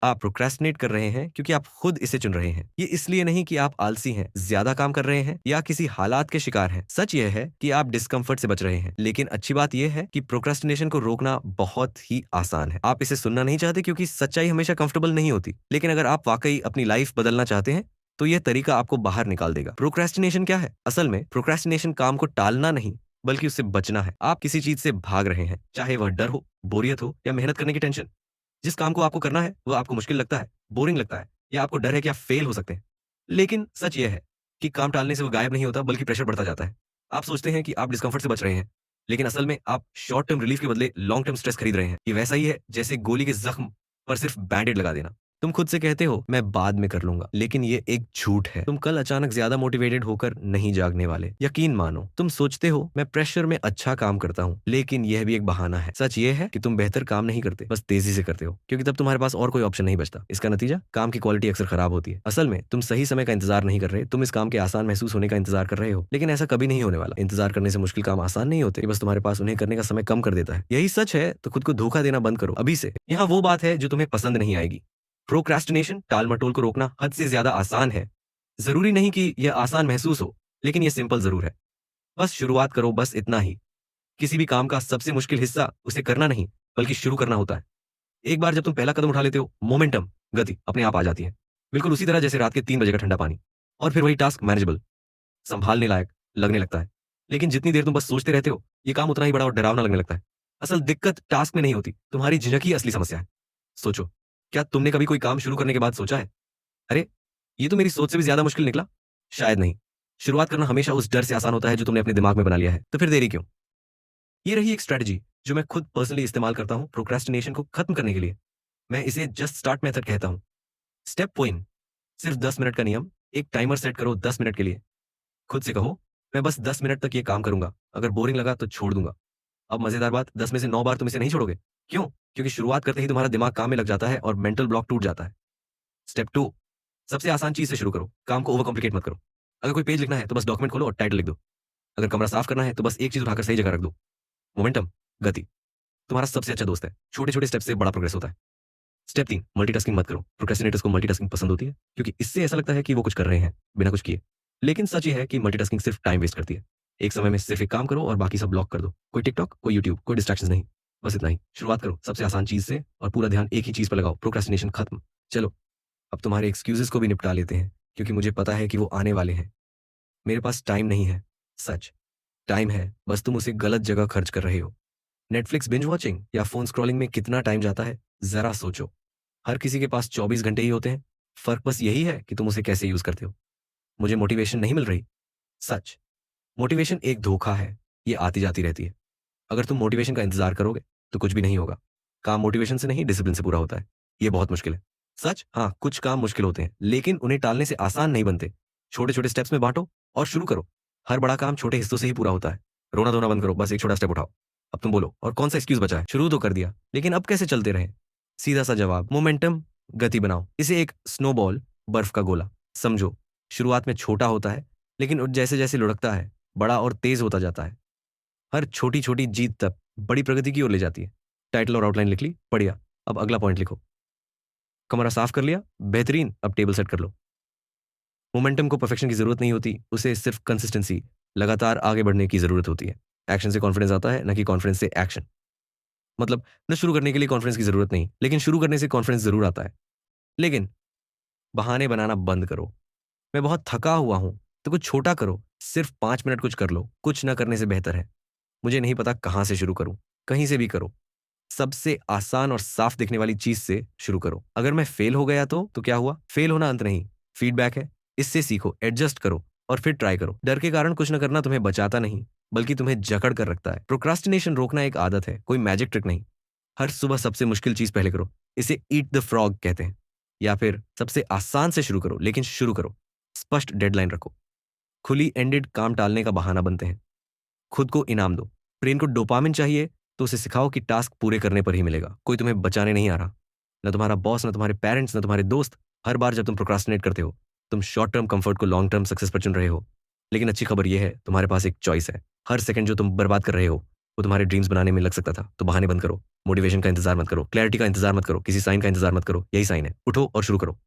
आप प्रोक्रेस्टिनेट कर रहे हैं क्योंकि आप खुद इसे चुन रहे हैं। ये इसलिए नहीं कि आप आलसी हैं, ज्यादा काम कर रहे हैं या किसी हालात के शिकार हैं। सच ये है कि आप डिस्कम्फर्ट से बच रहे हैं। लेकिन अच्छी बात यह है कि प्रोक्रेस्टिनेशन को रोकना बहुत ही आसान है। आप इसे सुनना नहीं चाहते क्योंकि सच्चाई हमेशा कंफर्टेबल नहीं होती। लेकिन अगर आप वाकई अपनी लाइफ बदलना चाहते हैं तो यह तरीका आपको बाहर निकाल देगा। प्रोक्रेस्टिनेशन क्या है? असल में प्रोक्रेस्टिनेशन काम को टालना नहीं बल्कि उससे बचना है। आप किसी चीज से भाग रहे हैं, चाहे वह डर हो, बोरियत हो या मेहनत करने की टेंशन। जिस काम को आपको करना है वो आपको मुश्किल लगता है, बोरिंग लगता है या आपको डर है कि आप फेल हो सकते हैं। लेकिन सच यह है कि काम टालने से वो गायब नहीं होता बल्कि प्रेशर बढ़ता जाता है। आप सोचते हैं कि आप डिस्कम्फर्ट से बच रहे हैं, लेकिन असल में आप शॉर्ट टर्म रिलीफ के बदले लॉन्ग टर्म स्ट्रेस खरीद रहे हैं। ये वैसा ही है जैसे गोली के जख्म पर सिर्फ बैंडेड लगा देना। तुम खुद से कहते हो मैं बाद में कर लूंगा, लेकिन ये एक झूठ है। तुम कल अचानक ज्यादा मोटिवेटेड होकर नहीं जागने वाले। यकीन मानो, तुम सोचते हो मैं प्रेशर में अच्छा काम करता हूँ, लेकिन यह भी एक बहाना है। सच ये है कि तुम बेहतर काम नहीं करते, बस तेजी से करते हो, क्योंकि तब तुम्हारे पास और कोई ऑप्शन नहीं बचता। इसका नतीजा काम की क्वालिटी अक्सर खराब होती है। असल में तुम सही समय का इंतजार नहीं कर रहे, तुम इस काम के आसान महसूस होने का इंतजार कर रहे हो। लेकिन ऐसा कभी नहीं होने वाला। इंतजार करने से मुश्किल काम आसान नहीं होते, बस तुम्हारे पास उन्हें करने का समय कम कर देता है। यही सच है तो खुद को धोखा देना बंद करो अभी से। यहाँ वो बात है जो तुम्हें पसंद नहीं आएगी। प्रोक्रेस्टिनेशन, टाल मटोल को रोकना हद से ज्यादा आसान है। जरूरी नहीं कि यह आसान महसूस हो, लेकिन यह सिंपल जरूर है। बस शुरुआत करो, बस इतना ही। किसी भी काम का सबसे मुश्किल हिस्सा उसे करना नहीं बल्कि शुरू करना होता है। एक बार जब तुम पहला कदम उठा लेते हो, मोमेंटम, गति अपने आप आ जाती है। बिल्कुल उसी तरह जैसे रात के 3 बजे का ठंडा पानी। और फिर वही टास्क मैनेजेबल, संभालने लायक लगने लगता है। लेकिन जितनी देर तुम बस सोचते रहते हो, ये काम उतना ही बड़ा और डरावना लगने लगता है। असल दिक्कत टास्क में नहीं होती, तुम्हारी झिझक ही असली समस्या है। सोचो, क्या तुमने कभी कोई काम शुरू करने के बाद सोचा है, अरे ये तो मेरी सोच से भी ज्यादा मुश्किल निकला? शायद नहीं। शुरुआत करना हमेशा उस डर से आसान होता है जो तुमने अपने दिमाग में बना लिया है। तो फिर देरी क्यों? ये रही एक स्ट्रेटजी जो मैं खुद पर्सनली इस्तेमाल करता हूं प्रोक्रेस्टिनेशन को खत्म करने के लिए। मैं इसे जस्ट स्टार्ट मेथड कहता हूं। स्टेप पॉइंट, सिर्फ 10 मिनट का नियम। एक टाइमर सेट करो 10 मिनट के लिए। खुद से कहो, मैं बस 10 मिनट तक ये काम करूंगा, अगर बोरिंग लगा तो छोड़ दूंगा। अब मजेदार बात, 10 में से 9 बार तुम इसे नहीं छोड़ोगे। क्यों? क्योंकि शुरुआत करते ही तुम्हारा दिमाग काम में लग जाता है और मेंटल ब्लॉक टूट जाता है। स्टेप 2, सबसे आसान चीज से शुरू करो। काम को ओवर कॉम्प्लिकेट मत करो। अगर कोई पेज लिखना है तो बस डॉक्यूमेंट खोलो और टाइटल लिख दो। अगर कमरा साफ करना है तो बस एक चीज उठाकर सही जगह रख दो। मोमेंटम, गति तुम्हारा सबसे अच्छा दोस्त है। छोटे छोटे स्टेप से बड़ा प्रोग्रेस होता है। स्टेप 3, मल्टीटास्किंग मत करो। प्रोक्रेस्टिनेटर्स को मल्टीटास्किंग पसंद होती है क्योंकि इससे ऐसा लगता है कि वो कुछ कर रहे हैं बिना कुछ किए। लेकिन सच ये है कि मल्टीटास्किंग सिर्फ टाइम वेस्ट करती है। एक समय में सिर्फ एक काम करो और बाकी सब ब्लॉक कर दो। कोई टिकटॉक, कोई यूट्यूब, कोई डिस्ट्रैक्शन नहीं। बस इतना ही। शुरुआत करो सबसे आसान चीज से और पूरा ध्यान एक ही चीज पर लगाओ। प्रोक्रेस्टिनेशन खत्म। चलो, अब तुम्हारे एक्सक्यूजेस को भी निपटा लेते हैं, क्योंकि मुझे पता है कि वो आने वाले हैं। मेरे पास टाइम नहीं है। सच, टाइम है, बस तुम उसे गलत जगह खर्च कर रहे हो। नेटफ्लिक्स बिंज वॉचिंग या फोन स्क्रॉलिंग में कितना टाइम जाता है, जरा सोचो। हर किसी के पास 24 घंटे ही होते हैं। फर्क बस यही है कि तुम उसे कैसे यूज करते हो। मुझे मोटिवेशन नहीं मिल रही। सच, मोटिवेशन एक धोखा है। ये आती जाती रहती है। अगर तुम मोटिवेशन का इंतजार करोगे तो कुछ भी नहीं होगा। काम मोटिवेशन से नहीं, डिसिप्लिन से पूरा होता है। ये बहुत मुश्किल है। सच, हाँ, कुछ काम मुश्किल होते हैं, लेकिन उन्हें टालने से आसान नहीं बनते। छोटे छोटे स्टेप्स में बांटो और शुरू करो। हर बड़ा काम छोटे हिस्सों से ही पूरा होता है। रोना धोना बंद करो, बस एक छोटा स्टेप उठाओ। अब तुम बोलो, और कौन सा एक्सक्यूज बचा है? शुरू तो कर दिया, लेकिन अब कैसे चलते रहे? सीधा सा जवाब, मोमेंटम, गति बनाओ। इसे एक स्नोबॉल, बर्फ का गोला समझो। शुरुआत में छोटा होता है, लेकिन जैसे जैसे लुढ़कता है, बड़ा और तेज होता जाता है। हर छोटी छोटी जीत तक बड़ी प्रगति की ओर ले जाती है। टाइटल और आउटलाइन लिख ली, बढ़िया। अब अगला पॉइंट लिखो। कमरा साफ कर लिया, बेहतरीन। अब टेबल सेट कर लो। मोमेंटम को परफेक्शन की जरूरत नहीं होती, उसे सिर्फ कंसिस्टेंसी, लगातार आगे बढ़ने की जरूरत होती है। एक्शन से कॉन्फिडेंस आता है, न कि कॉन्फिडेंस से एक्शन। मतलब, न शुरू करने के लिए कॉन्फिडेंस की जरूरत नहीं, लेकिन शुरू करने से कॉन्फिडेंस जरूर आता है। लेकिन बहाने बनाना बंद करो। मैं बहुत थका हुआ हूं, तो कुछ छोटा करो। सिर्फ 5 मिनट कुछ कर लो, कुछ ना करने से बेहतर है। मुझे नहीं पता कहां से शुरू करूं, कहीं से भी करो। सबसे आसान और साफ दिखने वाली चीज से शुरू करो। अगर मैं फेल हो गया तो क्या हुआ? फेल होना अंत नहीं, फीडबैक है। इससे सीखो, एडजस्ट करो और फिर ट्राई करो। डर के कारण कुछ न करना तुम्हें बचाता नहीं, बल्कि तुम्हें जकड़ कर रखता है। प्रोक्रास्टिनेशन रोकना एक आदत है, कोई मैजिक ट्रिक नहीं। हर सुबह सबसे मुश्किल चीज पहले करो। इसे ईट द फ्रॉग कहते हैं। या फिर सबसे आसान से शुरू करो, लेकिन शुरू करो। स्पष्ट डेडलाइन रखो। खुली एंडेड काम टालने का बहाना बनते हैं। खुद को इनाम दो। ब्रेन को डोपामिन चाहिए, तो उसे सिखाओ कि टास्क पूरे करने पर ही मिलेगा। कोई तुम्हें बचाने नहीं आ रहा, न तुम्हारा बॉस, न तुम्हारे पेरेंट्स, न तुम्हारे दोस्त। हर बार जब तुम प्रोक्रास्टिनेट करते हो, तुम शॉर्ट टर्म कंफर्ट को लॉन्ग टर्म सक्सेस पर चुन रहे हो। लेकिन अच्छी खबर यह है, तुम्हारे पास एक चॉइस है। हर सेकंड जो तुम बर्बाद कर रहे हो, वो तुम्हारे ड्रीम्स बनाने में लग सकता था। तो बहाने बंद करो, मोटिवेशन का इंतजार मत करो, क्लैरिटी का इंतजार मत करो, किसी साइन का इंतजार मत करो। यही साइन है, उठो और शुरू करो।